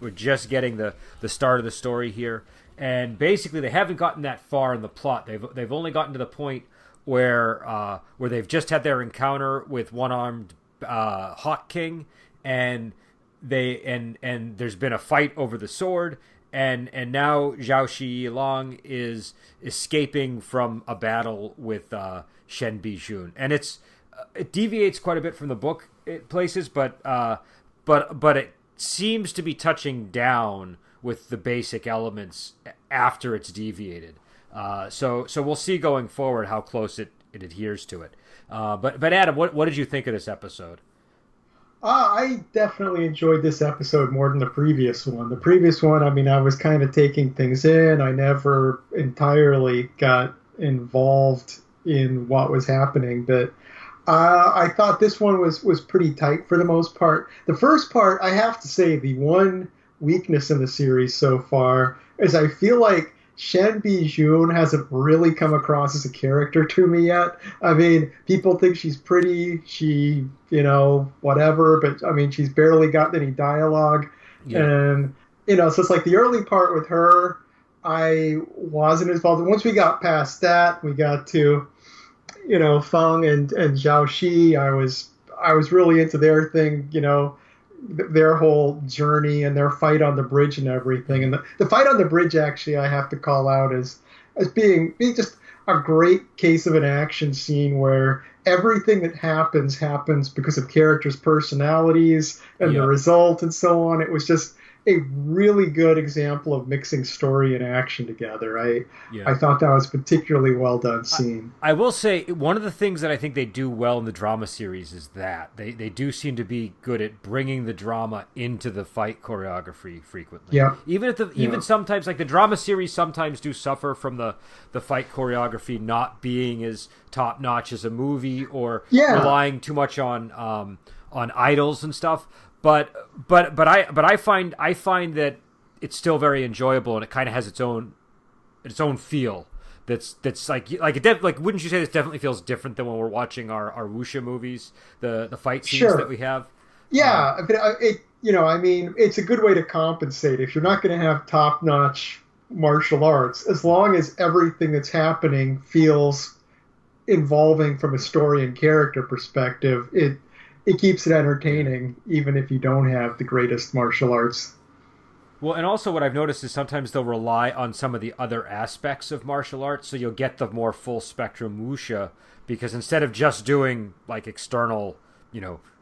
we're just getting the start of the story here, and basically they haven't gotten that far in the plot. They've only gotten to the point where they've just had their encounter with one-armed Hawk King, and there's been a fight over the sword, and now Xiao Shiyi Lang is escaping from a battle with Shen Bijun, and it deviates quite a bit from the book places, but it seems to be touching down with the basic elements after it's deviated. So we'll see going forward how close it adheres to it. But Adam, what did you think of this episode? I definitely enjoyed this episode more than the previous one. The previous one, I mean, I was kind of taking things in. I never entirely got involved in what was happening, but I thought this one was pretty tight for the most part. The first part, I have to say, the one weakness in the series so far is I feel like Shen Bijun hasn't really come across as a character to me yet. I mean, people think she's pretty, whatever, but I mean, she's barely gotten any dialogue. Yeah. And, so it's like the early part with her, I wasn't involved. Once we got past that, we got to, Feng and Xiao Shi. I was really into their thing, their whole journey and their fight on the bridge and everything. And the fight on the bridge, actually, I have to call out as being just a great case of an action scene where everything that happens because of characters' personalities and the result and so on. It was just a really good example of mixing story and action together. I thought that was particularly well done scene. I will say one of the things that I think they do well in the drama series is that they do seem to be good at bringing the drama into the fight choreography frequently. Yeah. Even sometimes, like the drama series sometimes do suffer from the fight choreography not being as top notch as a movie, or relying too much on idols and stuff. But I find that it's still very enjoyable, and it kind of has its own feel. That's like wouldn't you say this definitely feels different than when we're watching our wuxia movies, the fight scenes that we have? Yeah, but I mean, it's a good way to compensate if you're not going to have top notch martial arts, as long as everything that's happening feels involving from a story and character perspective. It keeps it entertaining, even if you don't have the greatest martial arts. Well, and also what I've noticed is sometimes they'll rely on some of the other aspects of martial arts, so you'll get the more full spectrum wuxia, because instead of just doing like external,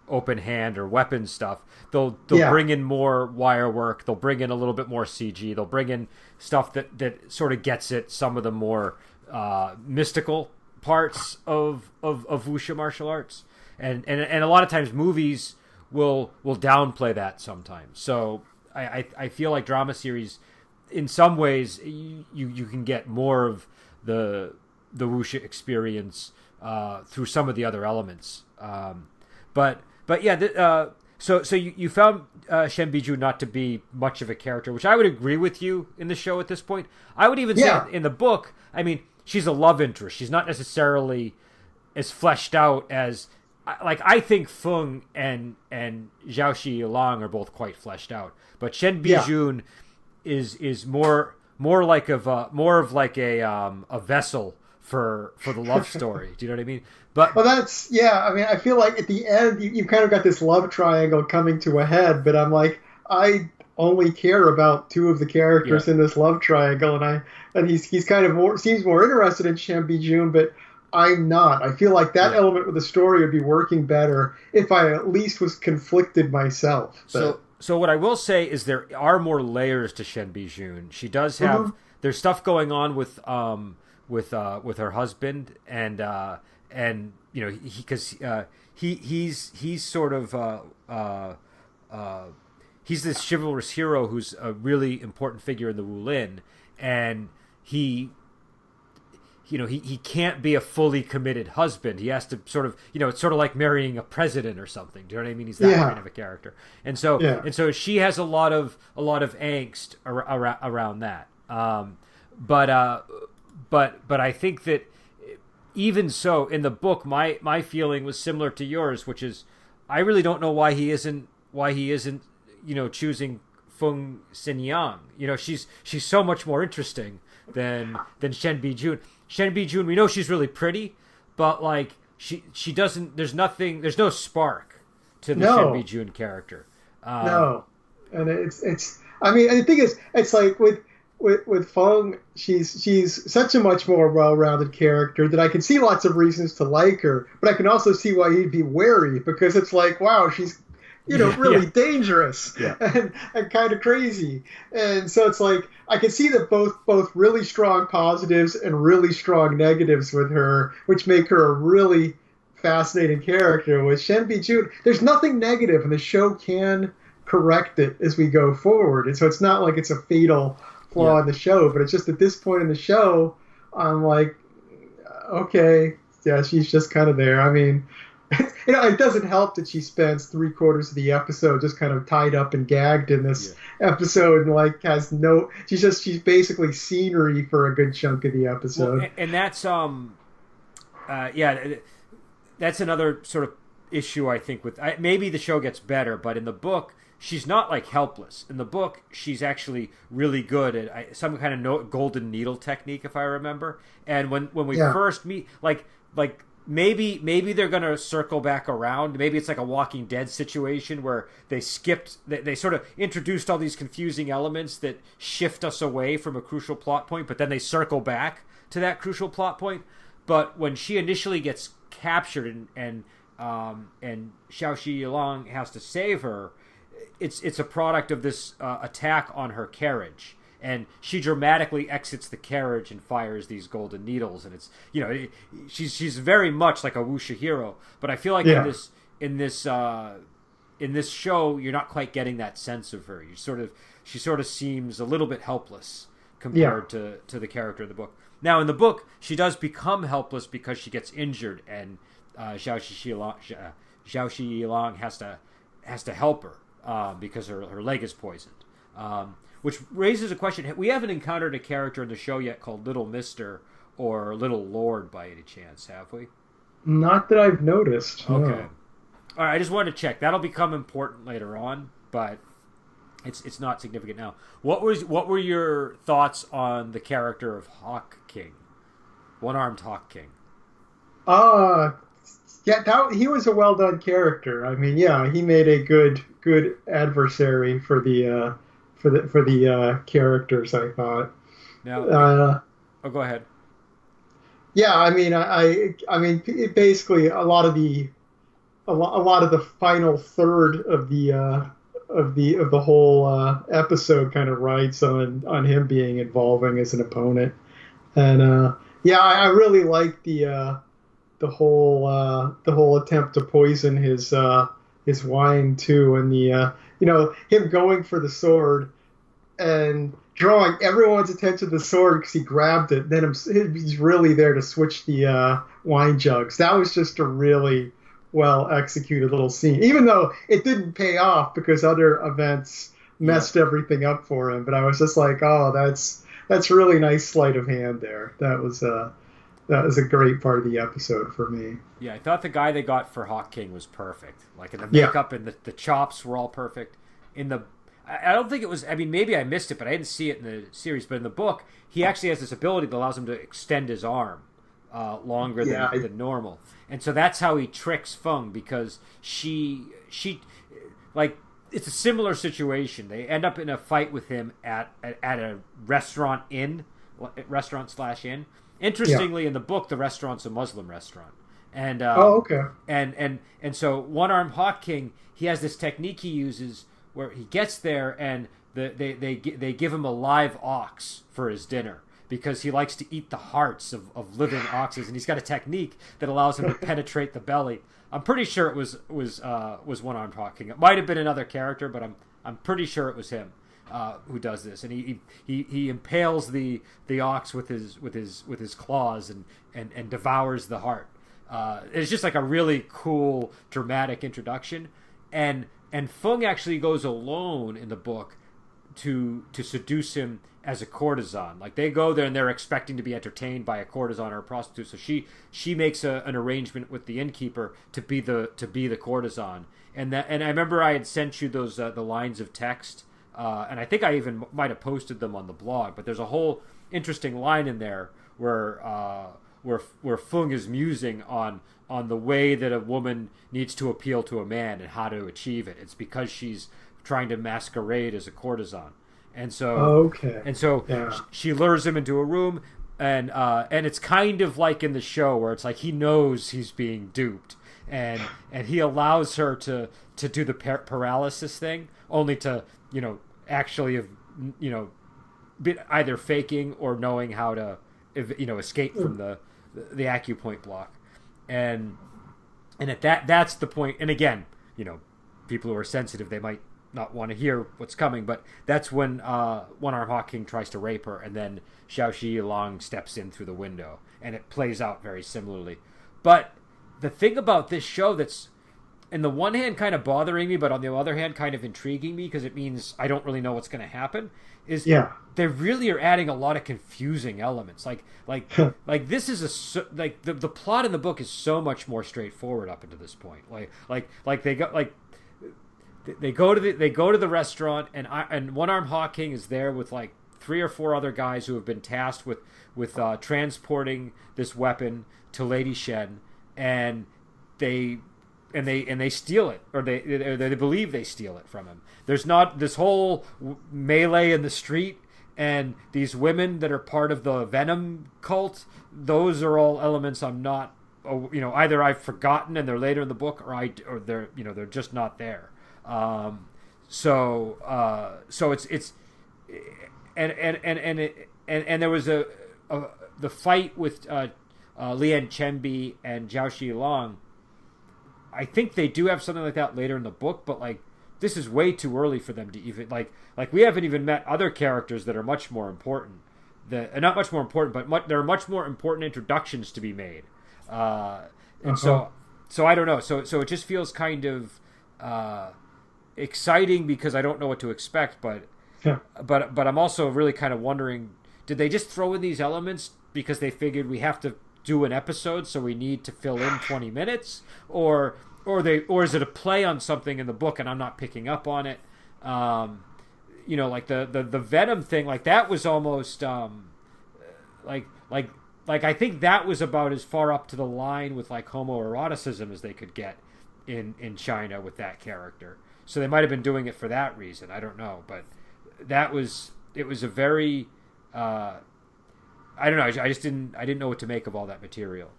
open hand or weapon stuff, they'll bring in more wire work, they'll bring in a little bit more CG, they'll bring in stuff that sort of gets at some of the more mystical parts of wuxia martial arts. And a lot of times movies will downplay that sometimes. So I feel like drama series, in some ways, you can get more of the wuxia experience through some of the other elements. But yeah, so you found Shen Bijun not to be much of a character, which I would agree with you in the show at this point. I would even say in the book, I mean, she's a love interest. She's not necessarily as fleshed out as. Like, I think Feng and Xiao Shiyi Lang are both quite fleshed out, but Shen Bijun is more like a vessel for the love story. Do you know what I mean? But that's I mean, I feel like at the end you kind of got this love triangle coming to a head, but I'm like, I only care about two of the characters in this love triangle, and he's kind of seems more interested in Shen Bijun, but I'm not. I feel like that element with the story would be working better if I at least was conflicted myself. But. So what I will say is there are more layers to Shen Bijun. She does have there's stuff going on with her husband, and he's sort of he's this chivalrous hero who's a really important figure in the Wulin, and he can't be a fully committed husband. He has to sort of, it's sort of like marrying a president or something. Do you know what I mean? He's that kind of a character. And so she has a lot of angst around that. But I think that even so, in the book, my feeling was similar to yours, which is I really don't know why he isn't choosing Feng Xinyang. You know, she's so much more interesting than Shen Bijun. Shen Bijun, we know she's really pretty, but like she doesn't. There's no spark to the Shen Bijun character. No, and it's. I mean, the thing is, it's like with Feng, she's such a much more well-rounded character that I can see lots of reasons to like her, but I can also see why you'd be wary, because it's like, wow, she's really dangerous and kind of crazy. And so it's like, I can see that both really strong positives and really strong negatives with her, which make her a really fascinating character. With Shen Bijun, there's nothing negative, and the show can correct it as we go forward. And so it's not like it's a fatal flaw in the show, but it's just at this point in the show, I'm like, okay, yeah, she's just kind of there. I mean, it doesn't help that she spends 3/4 of the episode just kind of tied up and gagged in this episode, and like she's basically scenery for a good chunk of the episode. Well, and that's that's another sort of issue, I think, with maybe the show gets better, but in the book she's not like helpless. In the book she's actually really good at some kind of golden needle technique, if I remember. And when we first meet, like maybe they're going to circle back around. Maybe it's like a Walking Dead situation where they sort of introduced all these confusing elements that shift us away from a crucial plot point, but then they circle back to that crucial plot point. But when she initially gets captured and Xiao Shiyi Lang has to save her, it's a product of this attack on her carriage. And she dramatically exits the carriage and fires these golden needles, and it's she's very much like a wuxia hero. But I feel like in this show, you're not quite getting that sense of her. She sort of seems a little bit helpless compared to the character in the book. Now in the book, she does become helpless because she gets injured, and Xiao Shiyi Lang has to help her because her leg is poisoned. Which raises a question. We haven't encountered a character in the show yet called Little Mister or Little Lord by any chance, have we? Not that I've noticed. Okay. No. All right, I just wanted to check. That'll become important later on, but it's not significant now. What were your thoughts on the character of Hawk King? One-armed Hawk King. He was a well-done character. I mean, he made a good adversary for the characters, I thought. Now, go ahead. Yeah, I mean, I mean, basically a lot of the final third of the whole episode kind of rides on him being involving as an opponent, and I really liked the whole attempt to poison his wine too, and him going for the sword and drawing everyone's attention to the sword because he grabbed it. Then he's really there to switch the wine jugs. That was just a really well executed little scene, even though it didn't pay off because other events messed everything up for him. But I was just like, oh, that's really nice sleight of hand there. That was a great part of the episode for me. Yeah, I thought the guy they got for Hawk King was perfect. Like in the makeup and the chops were all perfect. I don't think it was. I mean, maybe I missed it, but I didn't see it in the series. But in the book, he actually has this ability that allows him to extend his arm longer than normal, and so that's how he tricks Feng, because she like, it's a similar situation. They end up in a fight with him at a restaurant /inn. Interestingly, in the book, the restaurant's a Muslim restaurant, and and so One-Armed Hawk King, he has this technique he uses where he gets there and they give him a live ox for his dinner because he likes to eat the hearts of living oxes, and he's got a technique that allows him to penetrate the belly. I'm pretty sure it was One-Armed Hawk King. It might have been another character, but I'm pretty sure it was him who does this, and he impales the ox with his claws and devours the heart. It's just like a really cool dramatic introduction, and Feng actually goes alone in the book to seduce him as a courtesan. Like, they go there and they're expecting to be entertained by a courtesan or a prostitute. So she makes an arrangement with the innkeeper to be the courtesan. And I remember I had sent you those the lines of text and I think I even might have posted them on the blog. But there's a whole interesting line in there where Fung is musing on the way that a woman needs to appeal to a man and how to achieve it. It's because she's trying to masquerade as a courtesan, and so she lures him into a room, and it's kind of like in the show where it's like he knows he's being duped, and he allows her to do the paralysis thing, only to actually have been either faking or knowing how to escape from the acupoint block, and at that's the point. And again, people who are sensitive, they might not want to hear what's coming, but that's when One Arm Hawk King tries to rape her, and then Xiao Shiyi Lang steps in through the window, and it plays out very similarly. But the thing about this show that's, on the one hand, kind of bothering me, but on the other hand, kind of intriguing me because it means I don't really know what's going to happen, is they really are adding a lot of confusing elements. Like this is the plot in the book is so much more straightforward up until this point. They go to the restaurant, and One Arm Hawk King is there with like 3 or 4 other guys who have been tasked with transporting this weapon to Lady Shen, and they steal it, or they believe they steal it from him. There's not this whole melee in the street, and these women that are part of the Venom cult. Those are all elements I'm not, either I've forgotten and they're later in the book, or they're just not there. So it's and there was the fight with Lian Chenbi and Xiao Shiyi Lang. I think they do have something like that later in the book, but like this is way too early for them to even like we haven't even met other characters that are much more important. Not much more important, but there are much more important introductions to be made. So I don't know. So it just feels kind of exciting because I don't know what to expect, but I'm also really kind of wondering, did they just throw in these elements because they figured we have to do an episode, so we need to fill in 20 minutes, or is it a play on something in the book and I'm not picking up on it? Like the Venom thing, like that was almost like I think that was about as far up to the line with like homoeroticism as they could get in China with that character. So they might have been doing it for that reason. I don't know, but it was a very I don't know. I didn't know what to make of all that material.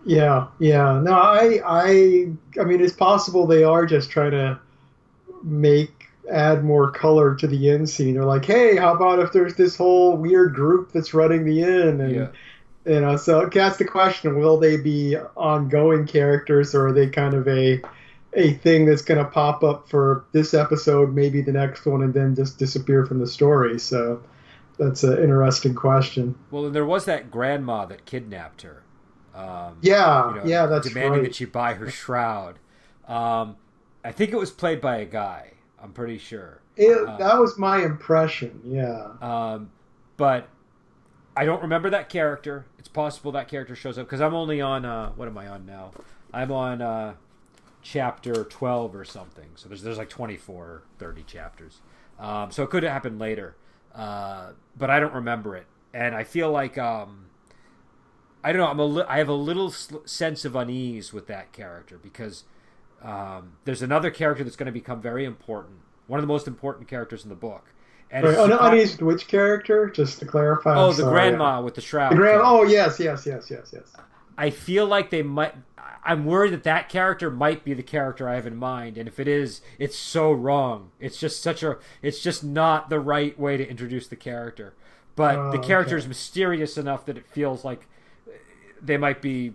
Yeah. No, I mean, it's possible they are just trying to add more color to the inn scene. They're like, hey, how about if there's this whole weird group that's running the inn? And, so that's the question. Will they be ongoing characters, or are they kind of a thing that's going to pop up for this episode, maybe the next one, and then just disappear from the story? So that's an interesting question. Well, and there was that grandma that kidnapped her. That's demanding right. that she buy her shroud. I think it was played by a guy. I'm pretty sure. That was my impression. Yeah. But I don't remember that character. It's possible that character shows up because I'm only on. What am I on now? I'm on chapter 12 or something. So there's like 24 or 30 chapters. So it could have happened later. But I don't remember it, and I feel like I don't know. I have a little sense of unease with that character because there's another character that's going to become very important, one of the most important characters in the book. And unease with which character? Just to clarify. Oh, the grandma with the shroud. Oh, yes. I feel like they might. I'm worried that character might be the character I have in mind, and if it is, it's so wrong. It's just not the right way to introduce the character. But the character is mysterious enough that it feels like they might be,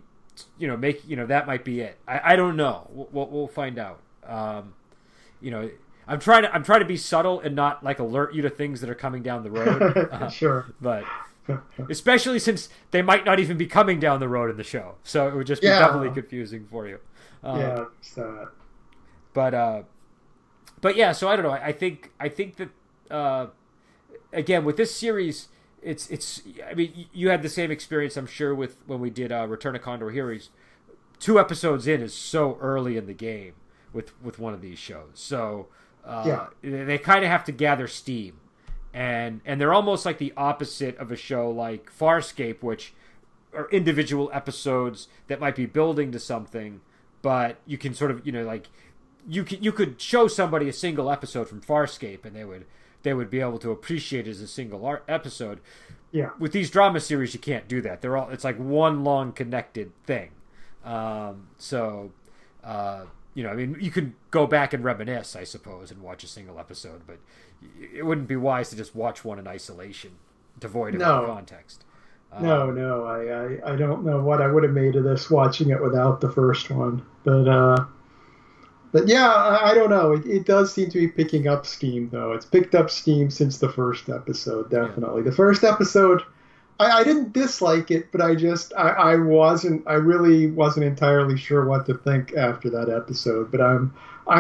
that might be it. I don't know. We'll find out. I'm trying to be subtle and not like alert you to things that are coming down the road. Sure. But especially since they might not even be coming down the road in the show, so it would just be doubly confusing for you. But yeah, so I don't know. I think that again with this series, it's. I mean, you had the same experience, I'm sure, with when we did Return of Condor Heroes. 2 episodes in is so early in the game with one of these shows. So they kind of have to gather steam, and they're almost like the opposite of a show like Farscape, which are individual episodes that might be building to something, but you can sort of, like you could show somebody a single episode from Farscape and they would be able to appreciate it as a single episode. Yeah. With these drama series, you can't do that. It's like one long connected thing. You could go back and reminisce, I suppose, and watch a single episode, but it wouldn't be wise to just watch one in isolation, devoid of any context. No, I don't know what I would have made of this watching it without the first one, but yeah, I don't know. It does seem to be picking up steam, though. It's picked up steam since the first episode, definitely. Yeah. The first episode, I didn't dislike it, but I really wasn't entirely sure what to think after that episode. But I'm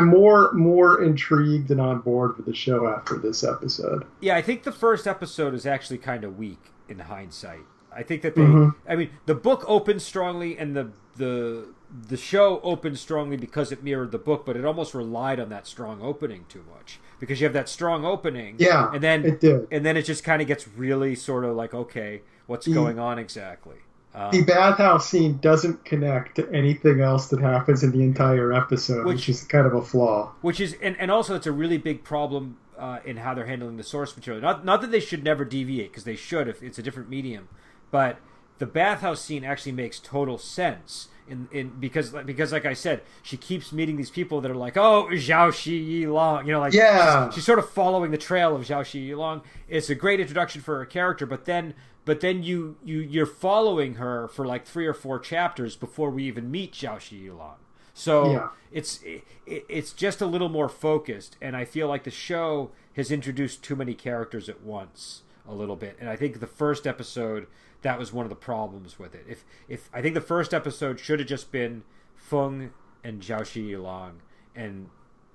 more intrigued and on board with the show after this episode. Yeah, I think the first episode is actually kind of weak in hindsight. I think that the book opens strongly, and the show opened strongly because it mirrored the book, but it almost relied on that strong opening too much, because you have that strong opening, and then it did, and then it just kind of gets really sort of like, okay, what's going on exactly? The bathhouse scene doesn't connect to anything else that happens in the entire episode, which is kind of a flaw. Which is, and also it's a really big problem in how they're handling the source material. Not that they should never deviate, because they should if it's a different medium, but the bathhouse scene actually makes total sense. Because like I said, she keeps meeting these people that are like, oh, Xiao Shiyi Lang, she's sort of following the trail of Xiao Shiyi Lang. It's a great introduction for her character, but then you're following her for like 3 or 4 chapters before we even meet Xiao Shiyi Lang. So it's just a little more focused, and I feel like the show has introduced too many characters at once a little bit, and I think the first episode, that was one of the problems with it. If I think the first episode should have just been Feng and Xiao Shiyi Lang, and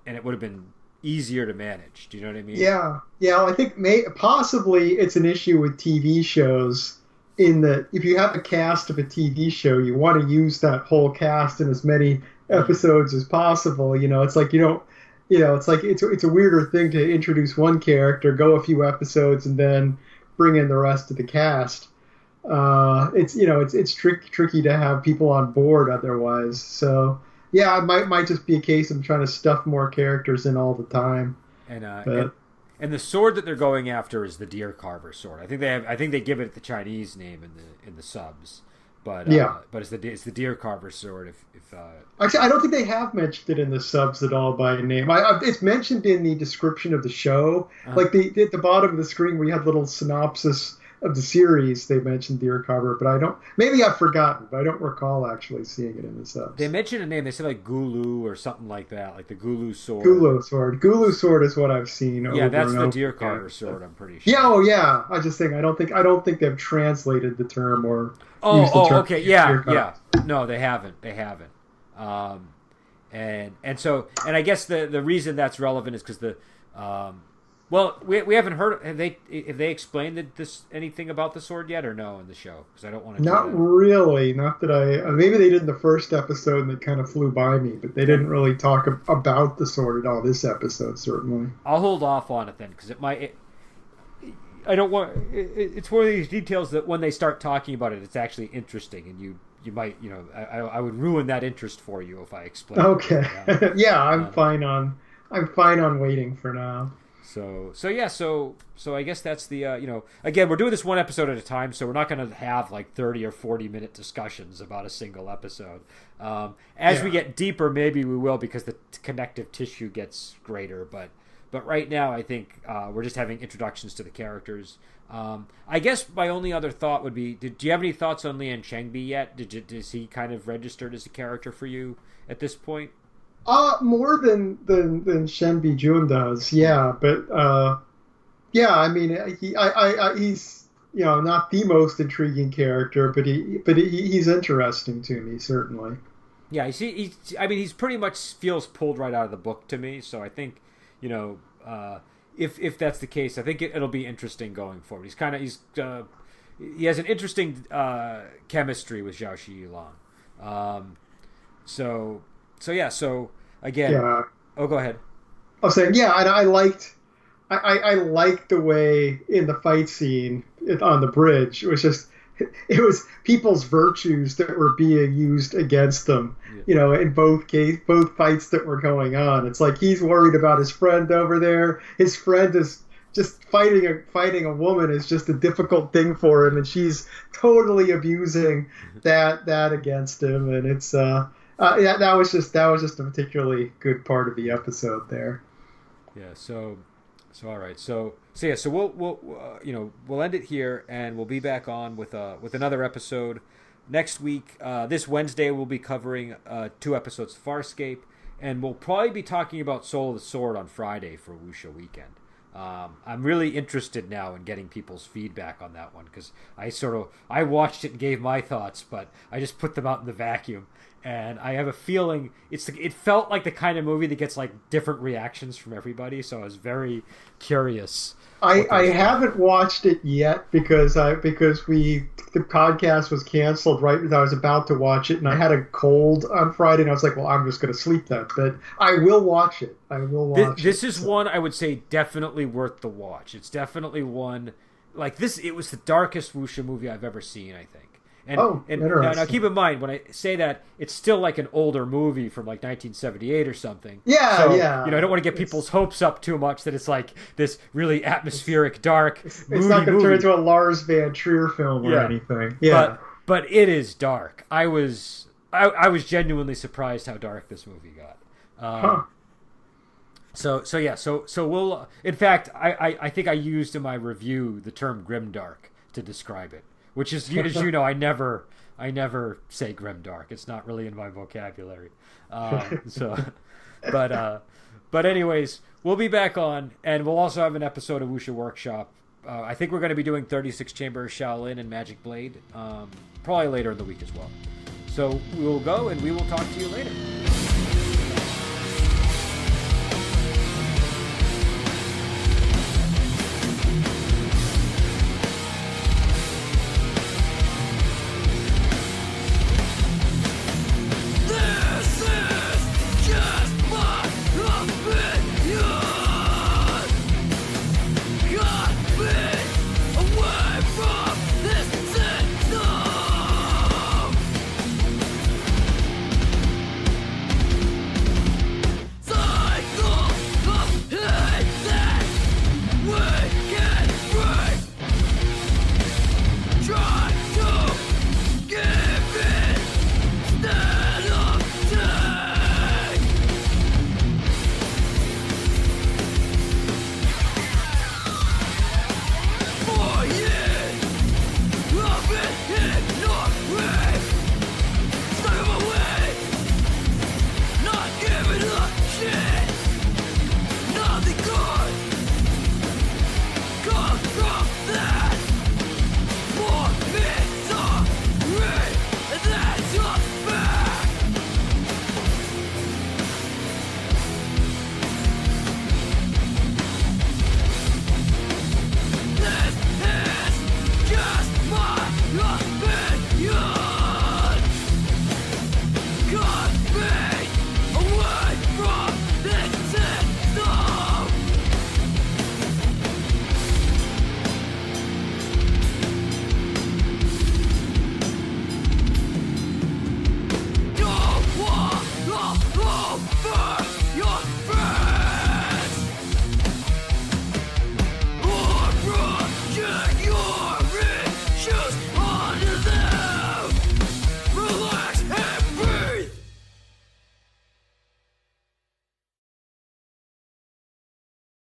it would have been easier to manage. Do you know what I mean? Yeah. I think possibly it's an issue with TV shows, in that if you have a cast of a TV show, you want to use that whole cast in as many episodes as possible. It's like you don't. It's like it's a weirder thing to introduce one character, go a few episodes, and then bring in the rest of the cast. It's tricky to have people on board otherwise. So yeah, it might just be a case of trying to stuff more characters in all the time. And the sword that they're going after is the deer carver sword. I think they give it the Chinese name in the subs, but it's the deer carver sword. Actually, I don't think they have mentioned it in the subs at all by name. It's mentioned in the description of the show, like at the bottom of the screen where you have little synopsis of the series. They mentioned deer carver, but maybe I've forgotten, but I don't recall actually seeing it in the subs. They mentioned a name. They said like Gulu or something like that, like the Gulu sword. Gulu sword is what I've seen. Yeah, that's the deer carver sword. I'm pretty sure. Yeah. I just think I don't think they've translated the term or used the term. Okay, yeah. No, they haven't. And I guess the reason that's relevant is because we haven't heard. Have they explained anything about the sword yet, or no, in the show? Because I don't want to. Not really. Not that I. Maybe they did in the first episode, and it kind of flew by me. But they didn't really talk about the sword at all this episode. Certainly. I'll hold off on it then, because it might. I don't want. It's one of these details that when they start talking about it, it's actually interesting, and you might. I would ruin that interest for you if I explain. Okay. Yeah, I'm fine on waiting for now. So I guess that's the again, we're doing this one episode at a time, so we're not going to have like 30 or 40 minute discussions about a single episode. As we get deeper, maybe we will, because the connective tissue gets greater. But right now, I think we're just having introductions to the characters. I guess my only other thought would be: do you have any thoughts on Lian Chengbi yet? Is he kind of registered as a character for you at this point? More than Shenbi Jun does, yeah. But I mean, he's not the most intriguing character, but he's interesting to me, certainly. Yeah, he's pretty much feels pulled right out of the book to me. So I think, if that's the case, I think it'll be interesting going forward. He has an interesting chemistry with Xiao Shiyi Lang. So again. Yeah. Oh, go ahead. I'm saying, yeah, and I liked the way in the fight scene on the bridge. It was people's virtues that were being used against them. Yeah. You know, in both fights that were going on. It's like he's worried about his friend over there. His friend is just fighting a woman is just a difficult thing for him, and she's totally abusing that against him. And it's yeah, that was just a particularly good part of the episode there. Yeah. So all right. So yeah. So we'll end it here, and we'll be back on with another episode next week. This Wednesday we'll be covering 2 episodes of Farscape, and we'll probably be talking about Soul of the Sword on Friday for Wuxia Weekend. I'm really interested now in getting people's feedback on that one, because I watched it and gave my thoughts, but I just put them out in the vacuum, and I have a feeling it felt like the kind of movie that gets like different reactions from everybody. So I was very curious. I haven't watched it yet because the podcast was canceled right as I was about to watch it, and I had a cold on Friday, and I was like, well, I'm just going to sleep then. But I will watch it. This is one I would say definitely worth the watch. It's definitely one like this. It was the darkest wuxia movie I've ever seen, I think. And now keep in mind, when I say that, it's still like an older movie from like 1978 or something. Yeah, so, yeah. I don't want to get people's hopes up too much that it's like this really atmospheric, dark It's moody not going to movie. turn into a Lars Van Trier film or anything. Yeah. But it is dark. I was genuinely surprised how dark this movie got. So we'll. In fact, I think I used in my review the term grimdark to describe it, which is, as you know, I never say grimdark. It's not really in my vocabulary. But anyways, we'll be back on, and we'll also have an episode of Wuxia Workshop. I think we're going to be doing 36 Chamber Shaolin and Magic Blade, probably later in the week as well. So we will go, and we will talk to you later.